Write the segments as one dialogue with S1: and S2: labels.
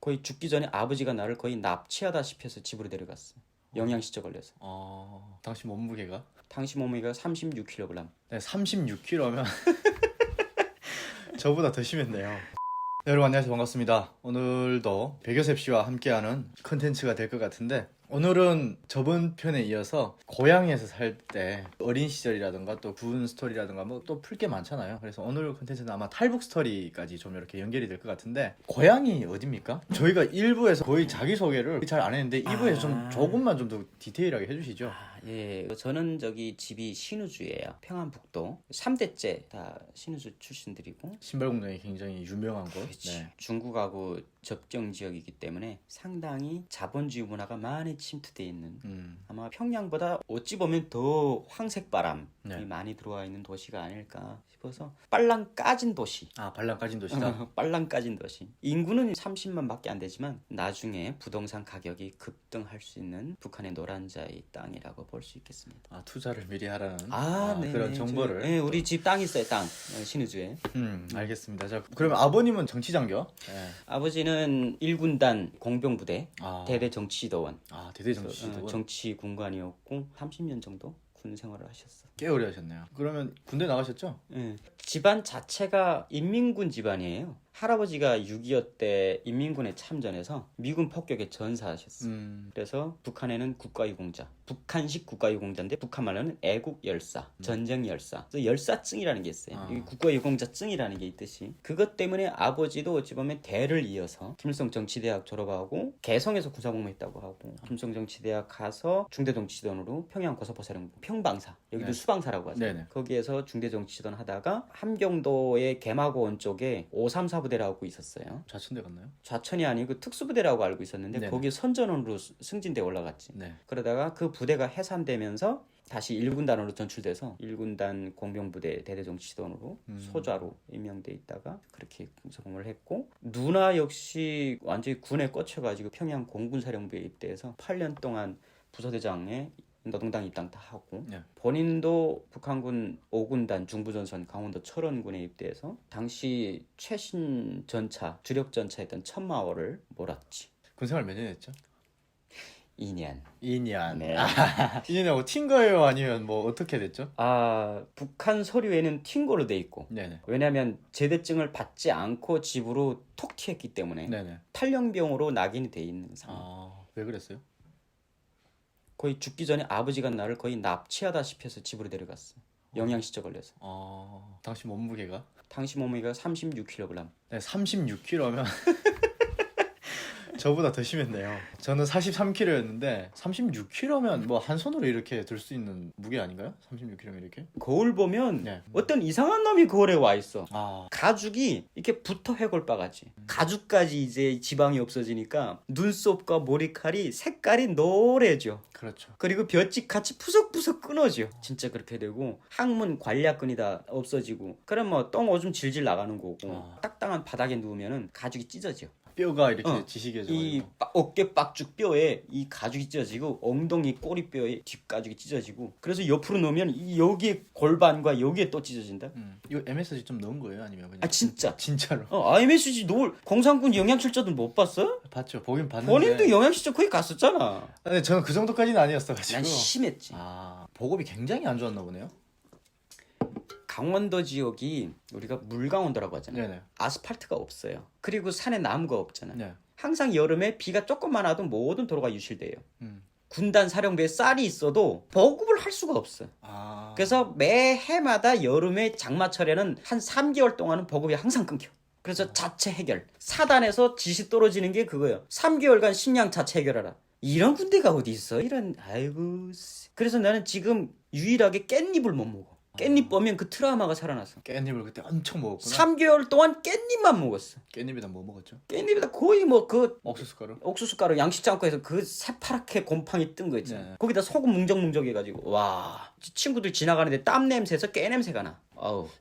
S1: 거의 죽기 전에 아버지가 나를 거의 납치하다시피 해서 집으로 데려갔어. 영양실조 걸려서.
S2: 당신 몸무게가?
S1: 당시 몸무게가 36kg.
S2: 네, 36kg면 저보다 더 심했네요. 네, 여러분 안녕하세요. 반갑습니다. 오늘도 백요셉 씨와 함께하는 컨텐츠가 될 것 같은데, 오늘은 저번 편에 이어서 고향에서 살 때 어린 시절이라든가 또 군 스토리라든가 뭐 또 풀 게 많잖아요. 그래서 오늘 컨텐츠는 아마 탈북 스토리까지 좀 이렇게 연결이 될 것 같은데, 고향이 어딥니까? 저희가 1부에서 거의 자기소개를 잘 안 했는데 2부에서 좀 조금만 좀 더 디테일하게 해주시죠.
S1: 예, 저는 저기 집이 신우주예요. 평안북도 3대째 다 신우주 출신들이고.
S2: 신발공장이 굉장히 유명한 곳.
S1: 그렇지.
S2: 네.
S1: 중국하고 접경 지역이기 때문에 상당히 자본주의 문화가 많이 침투되어 있는, 아마 평양보다 어찌 보면 더 황색바람이
S2: 네.
S1: 많이 들어와 있는 도시가 아닐까 싶어서 빨랑 까진 도시.
S2: 발랑 까진 도시다.
S1: 빨랑 까진 도시. 인구는 30만밖에 안 되지만 나중에 부동산 가격이 급등할 수 있는 북한의 노란자의 땅이라고 볼 수 있겠습니다.
S2: 투자를 미리 하라는
S1: 네,
S2: 그런 정보를.
S1: 네, 우리 집 땅 있어요, 땅. 신우주에.
S2: 알겠습니다. 자, 그러면 아버님은 정치장교? 네.
S1: 아버지는 1군단 공병부대 대대 정치지도원.
S2: 대대 정치지도원.
S1: 정치군관이었고 30년 정도 군 생활을 하셨어.
S2: 꽤 오래 하셨네요. 그러면 군대 나가셨죠?
S1: 네. 집안 자체가 인민군 집안이에요. 할아버지가 6.25 때 인민군에 참전해서 미군 폭격에 전사하셨어. 그래서 북한에는 국가유공자, 북한식 국가유공자인데 북한 말로는 애국열사, 전쟁열사, 열사증이라는 게 있어요. 이 국가유공자증이라는 게 있듯이 그것 때문에 아버지도 어찌 보면 대를 이어서 김일성 정치대학 졸업하고 개성에서 군사복무했다고 하고, 김일성 정치대학 가서 중대정치지도원으로 평양 고사포사령부 평방사, 여기도 수방사라고 하죠.
S2: 네네.
S1: 거기에서 중대정치지도원 하다가 함경도의 개마고원 쪽에 534 부대라고 있었어요.
S2: 좌천대 갔나요?
S1: 좌천이 아니고 특수부대라고 알고 있었는데
S2: 네네.
S1: 거기 선전원으로 승진돼 올라갔지.
S2: 네.
S1: 그러다가 그 부대가 해산되면서 다시 1군단으로 전출돼서 1군단 공병부대 대대정치지도원으로 소좌로 임명돼 있다가 그렇게 군사복무를 했고, 누나 역시 완전히 군에 꽂혀가지고 평양 공군사령부에 입대해서 8년 동안 부서대장에 노동당 입당 다 하고,
S2: 네.
S1: 본인도 북한군 5군단 중부전선 강원도 철원군에 입대해서 당시 최신 전차, 주력 전차였던 천마호를 몰았지.
S2: 군생활 몇 년 했죠?
S1: 2년.
S2: 2년.
S1: 네.
S2: 2년하고 튄 거예요? 아니면 뭐 어떻게 됐죠?
S1: 북한 서류에는 튄 걸로 돼 있고.
S2: 네네.
S1: 왜냐면 제대증을 받지 않고 집으로 톡 튀었기 때문에
S2: 네네.
S1: 탈영병으로 낙인이 돼 있는 상황.
S2: 왜 그랬어요?
S1: 거의 죽기 전에 아버지가 나를 거의 납치하다시피 해서 집으로 데려갔어. 영양실조 걸려서.
S2: 당신 몸무게가?
S1: 당시 몸무게가 36kg.
S2: 네, 36kg면 저보다 더 심했네요. 저는 43kg였는데 36kg면 뭐 한 손으로 이렇게 들 수 있는 무게 아닌가요? 36kg면 이렇게?
S1: 거울 보면
S2: 네.
S1: 어떤 이상한 놈이 거울에 와 있어.
S2: 아,
S1: 가죽이 이렇게 붙어 해골바가지. 가죽까지 이제 지방이 없어지니까 눈썹과 머리칼이 색깔이 노래져.
S2: 그렇죠.
S1: 그리고 볏짚 같이 푸석푸석 끊어져. 진짜 그렇게 되고, 항문 관략근이 다 없어지고, 그럼 뭐 똥 오줌 질질 나가는 거고, 딱딱한 바닥에 누우면은 가죽이 찢어져.
S2: 뼈가 이렇게 지시겨져.
S1: 이 어깨 빡죽 뼈에 이 가죽이 찢어지고, 엉덩이 꼬리뼈에 뒷가죽이 찢어지고, 그래서 옆으로 놓으면 여기에 골반과 여기에 또 찢어진다.
S2: 이거 MSG 좀 넣은 거예요? 아니면 그냥?
S1: 진짜.
S2: 진짜로?
S1: IMSG 노을 공산군 영양실조들 못 봤어?
S2: 봤죠. 보긴 봤는데.
S1: 본인도 영양실조 거기 갔었잖아.
S2: 근데 저는 그 정도까지는 아니었어가지고.
S1: 난 심했지.
S2: 보급이 굉장히 안 좋았나 보네요.
S1: 강원도 지역이 우리가 물강원도라고 하잖아요.
S2: 네네.
S1: 아스팔트가 없어요. 그리고 산에 나무가 없잖아요.
S2: 네.
S1: 항상 여름에 비가 조금만 와도 모든 도로가 유실돼요.
S2: 음.
S1: 군단 사령부에 쌀이 있어도 보급을 할 수가 없어요. 그래서 매해마다 여름에 장마철에는 한 3개월 동안은 보급이 항상 끊겨. 그래서 자체 해결. 사단에서 지시 떨어지는 게 그거예요. 3개월간 식량 자체 해결하라. 이런 군대가 어디 있어? 아이고. 그래서 나는 지금 유일하게 깻잎을 못 먹어. 깻잎 보면 그 트라우마가 살아났어.
S2: 깻잎을 그때 엄청 먹었구나.
S1: 3개월 동안 깻잎만 먹었어.
S2: 깻잎에다 뭐 먹었죠?
S1: 깻잎에다 거의 뭐
S2: 옥수수가루?
S1: 양식장터에서 그 새파랗게 곰팡이 뜬 거 있잖아.
S2: 네.
S1: 거기다 소금 뭉적뭉적 해가지고, 와, 친구들 지나가는데 땀 냄새에서 깨 냄새가 나.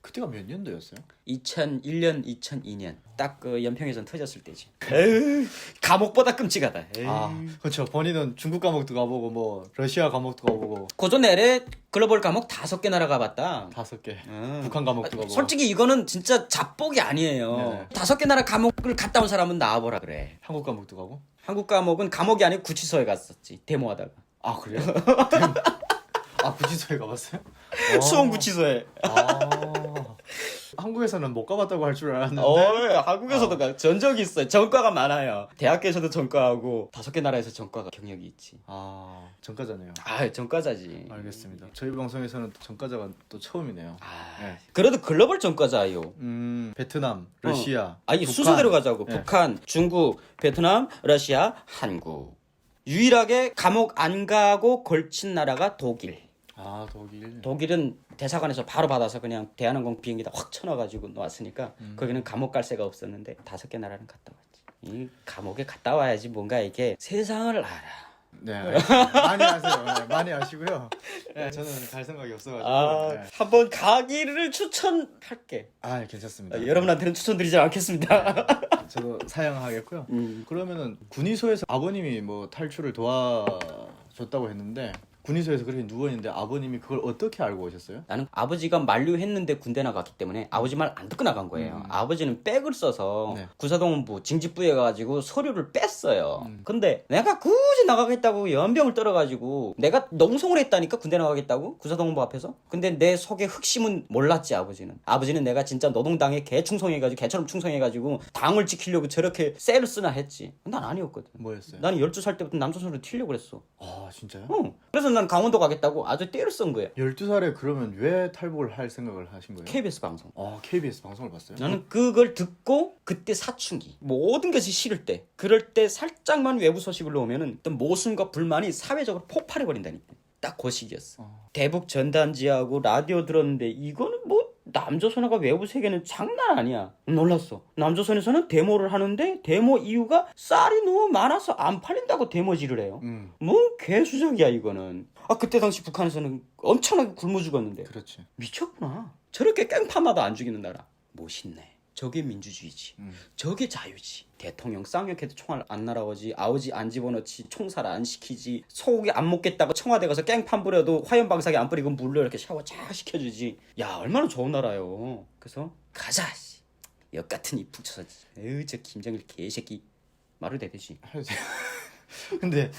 S2: 그때가 몇 년도였어요?
S1: 2001년, 2002년 딱 그 연평해전 터졌을 때지. 에휴, 감옥보다 끔찍하다. 에이.
S2: 그렇죠. 본인은 중국 감옥도 가보고 뭐 러시아 감옥도 가보고
S1: 고전 내래 글로벌 감옥 5개 나라 가봤다.
S2: 5개. 북한 감옥도 가보고.
S1: 솔직히 이거는 진짜 잡복이 아니에요.
S2: 네.
S1: 5개 나라 감옥을 갔다 온 사람은 나와보라 그래.
S2: 한국 감옥도 가고?
S1: 한국 감옥은 감옥이 아니고 구치소에 갔었지. 데모하다가.
S2: 아 그래요? 구치소에 가봤어요?
S1: 수원 구치소에.
S2: 한국에서는 못 가봤다고 할 줄 알았는데.
S1: 한국에서도 전적이 있어요. 전과가 많아요. 대학교에서도 전과하고 5개 나라에서 전과가 경력이 있지.
S2: 전과자네요.
S1: 전과자지.
S2: 알겠습니다. 저희 방송에서는 전과자가 또 처음이네요. 네.
S1: 그래도 글로벌 전과자요.
S2: 베트남, 러시아,
S1: 북한. 순서대로 가자고. 네. 북한, 중국, 베트남, 러시아, 한국. 유일하게 감옥 안 가고 걸친 나라가 독일.
S2: 독일.
S1: 독일은 대사관에서 바로 받아서 그냥 대한항공 비행기다 확 쳐놔가지고 놓았으니까 거기는 감옥 갈 새가 없었는데 5개 나라는 갔다 왔지. 이 감옥에 갔다 와야지 뭔가 이게 세상을 알아.
S2: 네, 많이 아세요. 네, 많이 아시고요. 네, 저는 갈 생각이 없어가지고. 네.
S1: 한번 가기를 추천할게.
S2: 괜찮습니다.
S1: 여러분한테는 추천드리지 않겠습니다.
S2: 저도 사양하겠고요. 그러면은 군의소에서 아버님이 뭐 탈출을 도와줬다고 했는데 군의소에서 그렇게 누워있는데 아버님이 그걸 어떻게 알고 오셨어요?
S1: 나는 아버지가 만류했는데 군대 나갔기 때문에 아버지 말 안 듣고 나간 거예요. 아버지는 백을 써서
S2: 네.
S1: 구사동부 징집부에 가가지고 서류를 뺐어요. 근데 내가 굳이 나가겠다고 연병을 떨어가지고 내가 농성을 했다니까 군대 나가겠다고 구사동부 앞에서. 근데 내 속에 흑심은 몰랐지 아버지는. 아버지는 내가 진짜 노동당에 개충성해가지고 개처럼 충성해가지고 당을 지키려고 저렇게 쎄를 쓰나 했지. 난 아니었거든.
S2: 뭐였어요?
S1: 나는 12살 때부터 남조선으로 튀려고 그랬어.
S2: 진짜요?
S1: 그래서 난 강원도 가겠다고 아주 떼를 쓴 거야.
S2: 12살에 그러면 왜 탈북을 할 생각을 하신 거예요?
S1: KBS 방송.
S2: KBS 방송을 봤어요?
S1: 나는 그걸 듣고 그때 사춘기 모든 것이 싫을 때 그럴 때 살짝만 외부 소식을 넣으면은 어떤 모순과 불만이 사회적으로 폭발해버린다니까. 딱 그 시기였어. 대북 전단지하고 라디오 들었는데 이거는 뭐 남조선화가 외부 세계는 장난 아니야. 놀랐어. 남조선에서는 데모를 하는데 데모 이유가 쌀이 너무 많아서 안 팔린다고 데모질을 해요. 뭐 개수작이야 이거는. 그때 당시 북한에서는 엄청나게 굶어 죽었는데.
S2: 그렇지.
S1: 미쳤구나. 저렇게 깽판마다 안 죽이는 나라. 멋있네. 저게 민주주의지. 저게 자유지. 대통령 쌍욕해도 총알 안 날아오지. 아우지 안 집어넣지. 총살 안 시키지. 소고기 안 먹겠다고 청와대 가서 깽판 부려도 화염방사기 안 뿌리고 물로 이렇게 샤워 쫙 시켜주지. 야 얼마나 좋은 나라요. 그래서 가자. 역 같은 이 붙여서. 저 김정일 개새끼. 말을 대듯이.
S2: 근데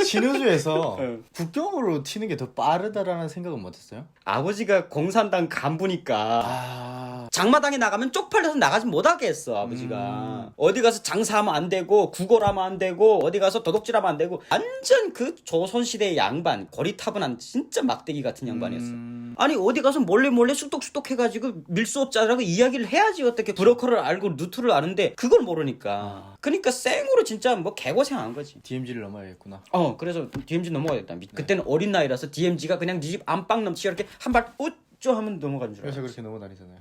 S2: 신우주에서 국경으로 튀는 게 더 빠르다라는 생각은 못했어요?
S1: 아버지가 공산당 간부니까 장마당에 나가면 쪽팔려서 나가지 못하게 했어 아버지가. 어디 가서 장사하면 안 되고 구걸하면 안 되고 어디 가서 도둑질하면 안 되고 완전 그 조선시대의 양반 고리타분한 진짜 막대기 같은 양반이었어. 아니 어디 가서 몰래 쑥덕쑥덕 해가지고 밀수업자라고 이야기를 해야지 어떻게 브로커를 알고 루트를 아는데 그걸 모르니까. 그러니까 생으로 진짜 뭐 개고생한 거지.
S2: DMZ를 넘어야겠구나.
S1: 그래서 DMZ 넘어가야겠다. 그때는 어린 나이라서 DMZ가 그냥 네 집 안방 넘치 이렇게 한 발 우쭈 하면 넘어간 줄 알았어.
S2: 요새 그렇게 넘어다니잖아요.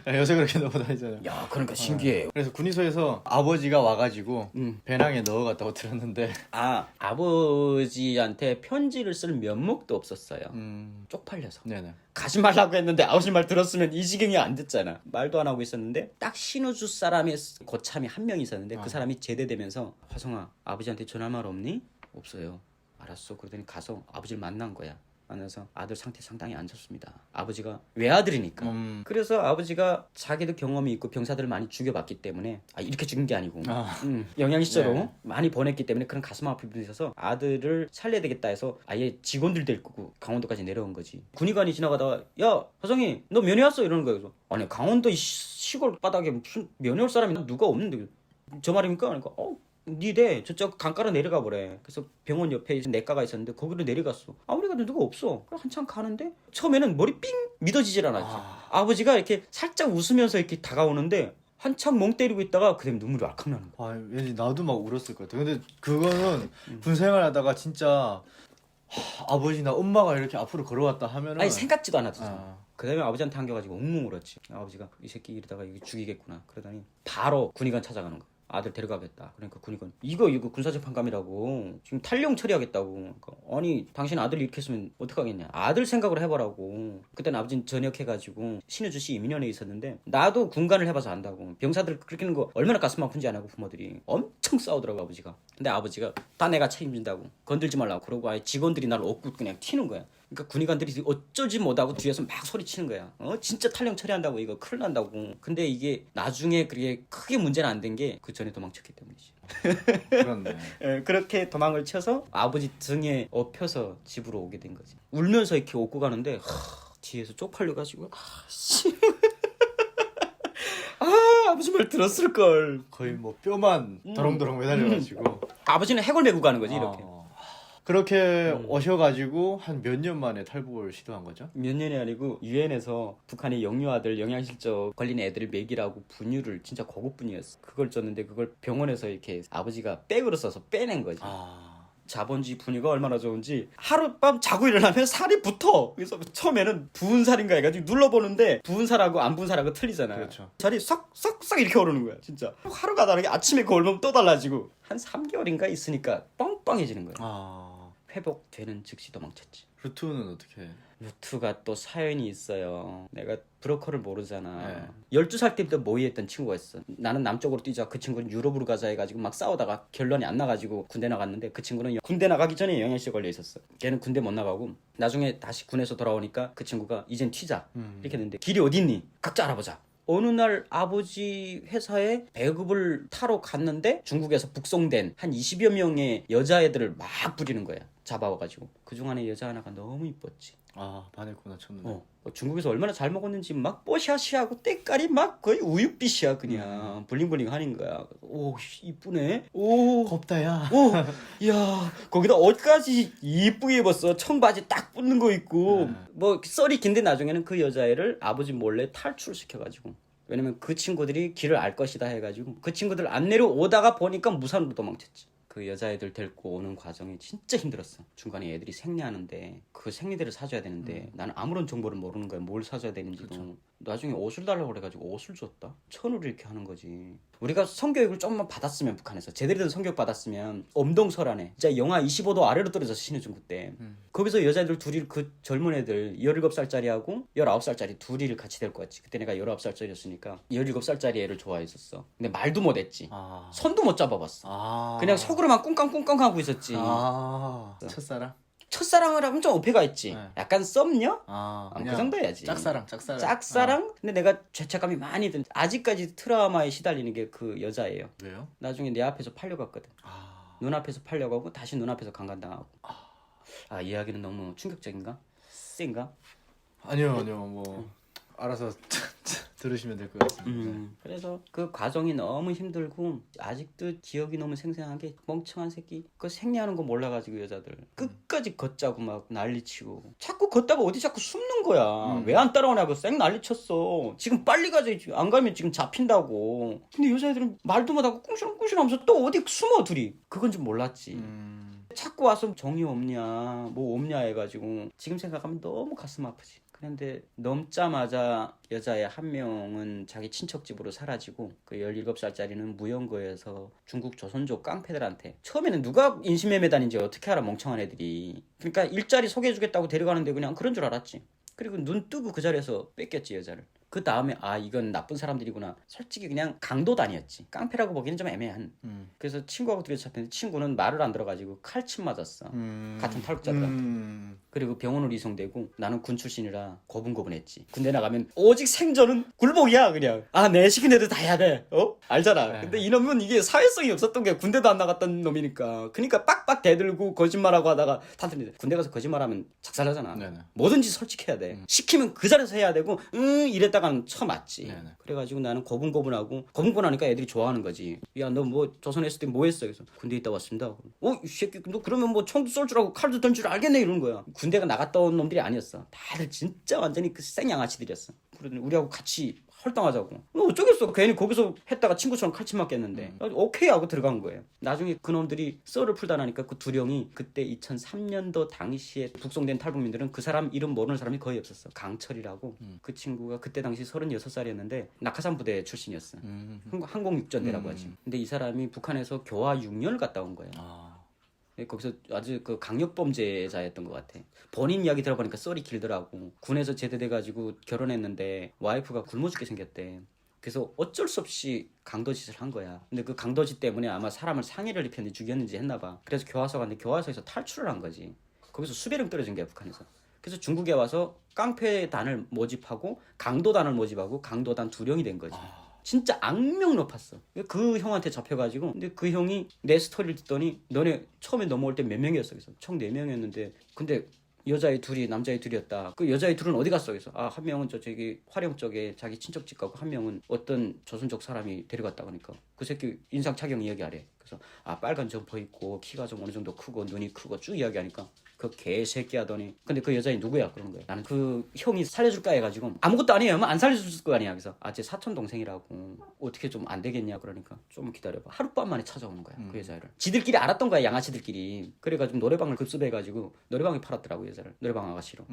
S2: 요새 그렇게 넘어다니잖아요.
S1: 야 그러니까 신기해요.
S2: 그래서 군의소에서 아버지가 와가지고 배낭에 넣어갔다고 들었는데
S1: 아버지한테 편지를 쓸 면목도 없었어요. 쪽팔려서.
S2: 네네.
S1: 가지 말라고 했는데 아버지 말 들었으면 이 지경이 안 됐잖아. 말도 안 하고 있었는데 딱 신우주 사람의 고참이 한 명 있었는데 그 사람이 제대되면서 화성아 아버지한테 전할 말 없니? 없어요. 알았어. 그러더니 가서 아버지를 만난 거야. 만나서 아들 상태 상당히 안 좋습니다. 아버지가 외아들이니까. 그래서 아버지가 자기도 경험이 있고 병사들을 많이 죽여봤기 때문에 이렇게 죽인 게 아니고 영양실조로
S2: 네.
S1: 많이 보냈기 때문에 그런 가슴 아픈 분이 있어서 아들을 살려야 되겠다 해서 아예 직원들 데리고 강원도까지 내려온 거지. 군의관이 지나가다가 야 화성이 너 면회 왔어? 이러는 거야. 그래서 아니 강원도 시골 바닥에 무슨 면회 올 사람이 누가 없는데 저 말입니까? 그러니까 니네 저쪽 강가로 내려가 보래. 그래서 병원 옆에 내과가 있었는데 거기로 내려갔어. 아무리 가도 누가 없어. 그래 한참 가는데 처음에는 머리 삥 믿어지질 않았지. 아버지가 이렇게 살짝 웃으면서 이렇게 다가오는데 한참 멍 때리고 있다가 그다음에 눈물이 왈칵 나는 거야.
S2: 왠지 나도 막 울었을 것 같아. 근데 그거는 군생활 하다가 진짜 아버지나 엄마가 이렇게 앞으로 걸어왔다 하면은
S1: 생각지도 않았어. 그다음에 아버지한테 안겨가지고 엉엉 울었지. 아버지가 이 새끼 이러다가 이거 죽이겠구나. 그러더니 바로 군의관 찾아가는 거야. 아들 데려가겠다. 그러니까 군의관 이거 군사재판감이라고 지금 탈령 처리하겠다고. 그러니까, 아니 당신 아들 이렇게 했으면 어떡하겠냐. 아들 생각을 해보라고. 그때는 아버지는 전역해가지고 신우주시 이민원에 있었는데 나도 군간을 해봐서 안다고. 병사들 그렇게는 거 얼마나 가슴 아픈지 안 하고 부모들이 엄청 싸우더라고 아버지가. 근데 아버지가 다 내가 책임진다고 건들지 말라고 그러고 아예 직원들이 나를 얻고 그냥 튀는 거야. 그러니까 군의관들이 어쩌지 못하고 뒤에서 막 소리치는 거야. 진짜 탈령 처리한다고 이거 큰일 난다고. 근데 이게 나중에 그게 크게 문제는 안 된 게 그 전에 도망쳤기 때문이지.
S2: 그렇네.
S1: 예, 그렇게 도망을 쳐서 아버지 등에 업혀서 집으로 오게 된 거지. 울면서 이렇게 업고 가는데 뒤에서 쪽팔려가지고 씨. 아버지 말 들었을 걸.
S2: 거의 뭐 뼈만 더렁더렁 매달려가지고.
S1: 아버지는 해골 메고 가는 거지 이렇게.
S2: 그렇게 오셔가지고 한 몇 년 만에 탈북을 시도한 거죠?
S1: 몇 년이 아니고 유엔에서 북한의 영유아들 영양실조 걸린 애들을 먹이라고 분유를 진짜 고급 분유였어. 그걸 줬는데 그걸 병원에서 이렇게 아버지가 백으로 써서 빼낸 거지. 자본주의 분유가 얼마나 좋은지 하룻밤 자고 일어나면 살이 붙어. 그래서 처음에는 부은 살인가 해가지고 눌러보는데 부은 살하고 안 부은 살하고 틀리잖아.
S2: 그렇죠.
S1: 살이 싹싹싹 이렇게 오르는 거야 진짜. 하루가 다르게 아침에 그 얼면 또 달라지고 한 3개월인가 있으니까 뻥뻥해지는 거야. 회복되는 즉시 도망쳤지.
S2: 루트는 어떻게?
S1: 루트가 또 사연이 있어요. 내가 브로커를 모르잖아. 12살 때부터 모의했던 친구가 있어. 나는 남쪽으로 뛰자. 그 친구는 유럽으로 가자 해가지고 막 싸우다가 결론이 안 나가지고 군대 나갔는데 그 친구는 군대 나가기 전에 영양실에 걸려 있었어. 걔는 군대 못 나가고 나중에 다시 군에서 돌아오니까 그 친구가 이젠 튀자 이렇게 했는데 길이 어디 있니? 각자 알아보자. 어느 날 아버지 회사에 배급을 타러 갔는데 중국에서 북송된 한 20여 명의 여자애들을 막 부리는 거야. 잡아와가지고 그중 안에 여자 하나가 너무 이뻤지.
S2: 반했구나 첫눈에.
S1: 중국에서 얼마나 잘 먹었는지 막 뽀샤시하고 때깔이 막 거의 우유빛이야 그냥. 블링블링 하는 거야. 오 이쁘네. 오
S2: 겁다야.
S1: 오, 야, 거기다 옷까지 이쁘게 입었어. 청바지 딱 붙는 거 있고. 뭐 썰이 긴데 나중에는 그 여자애를 아버지 몰래 탈출시켜가지고. 왜냐면 그 친구들이 길을 알 것이다 해가지고 그 친구들 안 내려오다가 보니까 무산으로 도망쳤지. 그 여자애들 데리고 오는 과정이 진짜 힘들었어. 중간에 애들이 생리하는데 그 생리대를 사줘야 되는데 나는 아무런 정보를 모르는 거야. 뭘 사줘야 되는지도. 그쵸. 나중에 옷을 달라고 그래가지고 옷을 줬다. 천으로 이렇게 하는 거지. 우리가 성교육을 좀만 받았으면 북한에서 제대로 된 성교육 받았으면 엄동설안에 진짜 영하 25도 아래로 떨어져서 신해준 그때 거기서 여자애들 둘이 그 젊은 애들 17살짜리하고 19살짜리 둘이를 같이 데리고 왔지. 그때 내가 19살짜리였으니까 17살짜리 애를 좋아했었어. 근데 말도 못했지. 손도 못 잡아봤어. 그냥 속으로만 꿍깡꿍깡 하고 있었지.
S2: 첫사랑?
S1: 첫사랑을 하면 좀 어폐가 있지. 약간 썸녀? 그 정도 해야지.
S2: 짝사랑.
S1: 근데 내가 죄책감이 많이 든. 아직까지 트라우마에 시달리는 게 그 여자예요.
S2: 왜요?
S1: 나중에 내 앞에서 팔려갔거든. 눈앞에서 팔려가고 다시 눈앞에서 강간당하고. 이야기는 너무 충격적인가? 센가?
S2: 아니요 뭐 알아서 들으시면 될 것 같습니다.
S1: 그래서 그 과정이 너무 힘들고 아직도 기억이 너무 생생하게 멍청한 새끼 그 생리하는 거 몰라가지고 여자들 끝까지 걷자고 막 난리치고 자꾸 걷다가 어디 자꾸 숨는 거야. 왜 안 따라오냐고 쌩 난리쳤어. 지금 빨리 가자. 안 가면 지금 잡힌다고. 근데 여자애들은 말도 못하고 꿍시렁꿍시렁하면서 또 어디 숨어 둘이. 그건 좀 몰랐지. 자꾸 와서 정이 없냐 뭐 없냐 해가지고 지금 생각하면 너무 가슴 아프지. 그런데 넘자마자 여자의 한 명은 자기 친척 집으로 사라지고 그 17살짜리는 무연고에서 중국 조선족 깡패들한테 처음에는 누가 인신매매 다닌지 어떻게 알아 멍청한 애들이. 그러니까 일자리 소개해주겠다고 데려가는데 그냥 그런 줄 알았지. 그리고 눈 뜨고 그 자리에서 뺏겼지 여자를. 그 다음에 이건 나쁜 사람들이구나. 솔직히 그냥 강도단이었지. 깡패라고 보기는 좀 애매한. 그래서 친구하고 둘이 잤는데 친구는 말을 안 들어가지고 칼침 맞았어. 같은 탈북자들한테. 그리고 병원으로 이송되고 나는 군 출신이라 고분고분했지. 군대 나가면 오직 생존은 굴복이야 그냥. 내 시킨 애들 다 해야 돼. 알잖아. 근데 이놈은 이게 사회성이 없었던 게 군대도 안 나갔던 놈이니까. 그러니까 빡빡 대들고 거짓말하고 하다가 탄탄히 군대 가서 거짓말하면 작살나잖아. 뭐든지 솔직해야 돼. 시키면 그 자리에서 해야 되고 이랬다가는 쳐맞지. 그래가지고 나는 고분고분하니까 애들이 좋아하는 거지. 야 너 뭐 조선에 있을 때 뭐 했어? 그래서 군대 있다 왔습니다. 이 새끼 너 그러면 뭐 총도 쏠 줄 알고 칼도 던질 줄 알겠네 이러는 거야. 군대가 나갔다 온 놈들이 아니었어. 다들 진짜 완전히 그 생양아치들이었어. 그러더니 우리하고 같이 활동하자고. 어쩌겠어. 괜히 거기서 했다가 친구처럼 칼침 맞겠는데. 오케이 하고 들어간 거예요. 나중에 그놈들이 썰을 풀다 나니까 그 두령이 그때 2003년도 당시에 북송된 탈북민들은 그 사람 이름 모르는 사람이 거의 없었어. 강철이라고. 그 친구가 그때 당시 36살이었는데 낙하산 부대 출신이었어. 항공육전대라고 하지. 근데 이 사람이 북한에서 교화 6년을 갔다 온 거예요. 거기서 아주 그 강력범죄자였던 것 같아. 본인 이야기 들어보니까 썰이 길더라고. 군에서 제대돼가지고 결혼했는데 와이프가 굶어 죽게 생겼대. 그래서 어쩔 수 없이 강도짓을 한 거야. 근데 그 강도짓 때문에 아마 사람을 상해를 입혔는지 죽였는지 했나 봐. 그래서 교화소 갔는데 교화소에서 탈출을 한 거지. 거기서 수배령 떨어진 거야, 북한에서. 그래서 중국에 와서 깡패단을 모집하고 강도단을 모집하고 강도단 두령이 된 거지. 진짜 악명 높았어. 그 형한테 잡혀가지고. 근데 그 형이 내 스토리를 듣더니 너네 처음에 넘어올 때 몇 명이었어? 그래서 총 4명이었는데 근데 여자애 둘이 남자애 둘이었다. 그 여자애 둘은 어디 갔어? 그래서 한 명은 저기 화령 쪽에 자기 친척 집 가고 한 명은 어떤 조선족 사람이 데려갔다 그러니까 그 새끼 인상착용 이야기하래. 그래서 빨간 점퍼 입고 키가 좀 어느 정도 크고 눈이 크고 쭉 이야기하니까 그 개새끼 하더니 근데 그 여자애 누구야? 그러는 거야. 나는 그 형이 살려줄까 해가지고 아무것도 아니에요. 안 살려줄 거 아니야. 그래서 제 사촌 동생이라고 어떻게 좀 안 되겠냐 그러니까 좀 기다려봐. 하룻밤 만에 찾아오는 거야. 그 여자애를. 지들끼리 알았던 거야. 양아치들끼리. 그래가지고 노래방을 급습해가지고 노래방에 팔았더라고 여자를. 노래방 아가씨로.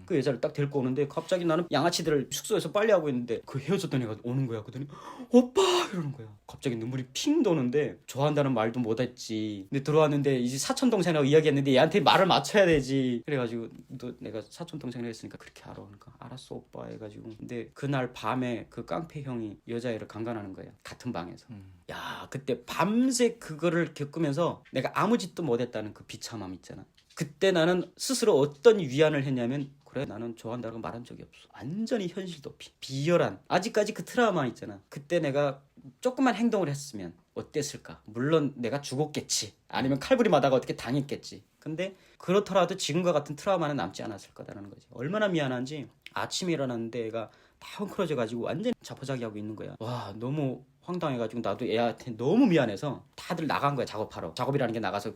S1: 그 여자를 딱 데리고 오는데 갑자기 나는 양아치들을 숙소에서 빨리 하고 있는데 그 헤어졌던 애가 오는 거야. 그러더니 오빠 이러는 거야. 갑자기 눈물이 핑 도는데 좋아한다는 말도 못했지. 근데 들어왔는데 이제 사촌 동생하고 이야기했는데 얘한테 말을 맞춰야 되지. 그래가지고 너 내가 사촌 동생을 했으니까 그렇게 알아. 그러니까 알았어 오빠 해가지고. 근데 그날 밤에 그 깡패 형이 여자애를 강간하는 거야. 같은 방에서. 야 그때 밤새 그거를 겪으면서 내가 아무 짓도 못했다는 그 비참함 있잖아. 그때 나는 스스로 어떤 위안을 했냐면 그래 나는 좋아한다고 말한 적이 없어. 완전히 현실 도피. 비열한. 아직까지 그 트라우마 있잖아. 그때 내가 조금만 행동을 했으면 어땠을까. 물론 내가 죽었겠지. 아니면 칼부림하다가 어떻게 당했겠지. 근데 그렇더라도 지금과 같은 트라우마는 남지 않았을 거다라는 거지. 얼마나 미안한지 아침에 일어났는데 애가 다 헝클어져가지고 완전 자포자기하고 있는 거야. 와 너무 황당해가지고 나도 애한테 너무 미안해서 다들 나간 거야. 작업하러. 작업이라는 게 나가서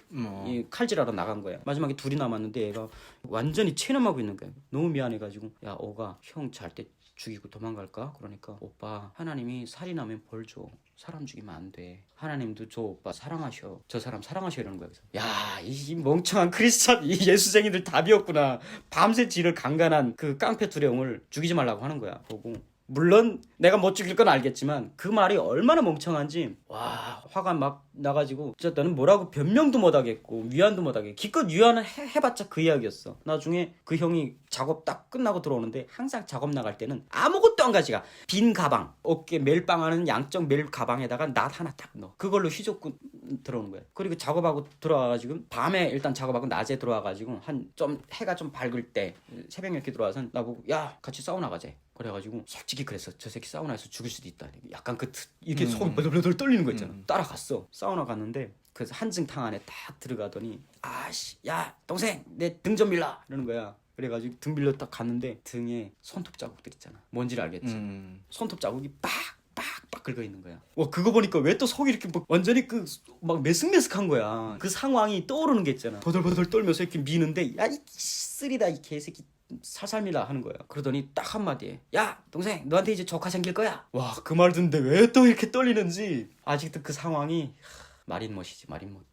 S1: 이 칼질하러 나간 거야. 마지막에 둘이 남았는데 애가 완전히 체념하고 있는 거야. 너무 미안해가지고 야 오가 형 잘 때 죽이고 도망갈까? 그러니까 오빠 하나님이 살인하면 벌 줘. 사람 죽이면 안 돼. 하나님도 저 오빠 사랑하셔. 저 사람 사랑하셔 이러는 거야. 그래서 야, 이 멍청한 크리스찬 이 예수쟁이들 답이었구나. 밤새 지를 강간한 그 깡패 두령을 죽이지 말라고 하는 거야. 보고 물론 내가 못 죽일 건 알겠지만 그 말이 얼마나 멍청한지 와 화가 막 나가지고 진짜 나는 뭐라고 변명도 못하겠고 위안도 못하겠고 기껏 위안을 해봤자 그 이야기였어. 나중에 그 형이 작업 딱 끝나고 들어오는데 항상 작업 나갈 때는 아무것도 안 가지가. 빈 가방 어깨 멜빵하는 양쪽 멜 가방에다가 낫 하나 딱 넣어. 그걸로 휘젓고 들어오는 거야. 그리고 작업하고 들어와가지고 밤에 일단 작업하고 낮에 들어와가지고 한 좀 해가 좀 밝을 때 새벽 이렇게 들어와서 나보고 야 같이 사우나 가자. 그래가지고 솔직히 그랬어. 저 새끼 사우나에서 죽을 수도 있다. 약간 이렇게 속이 벌벌벌 떨리는 거 있잖아. 따라갔어. 사우나 갔는데 그래서 한증탕 안에 딱 들어가더니 아씨 야 동생 내 등 좀 빌라 이러는 거야. 그래가지고 등 빌려 딱 갔는데 등에 손톱 자국들 있잖아. 뭔지를 알겠지. 손톱 자국이 빡빡 긁어 있는 거야. 와 그거 보니까 왜 또 속이 이렇게 막 완전히 그 막 메슥메슥한 거야. 그 상황이 떠오르는 게 있잖아. 버들버들 떨면서 이렇게 미는데 야 이 쓰리다 이 개새끼 살살 밀라 하는 거야. 그러더니 딱 한마디에 야 동생 너한테 이제 조카 생길 거야. 와 그 말 듣는데 왜 또 이렇게 떨리는지 아직도 그 상황이 마린못이지 마린못.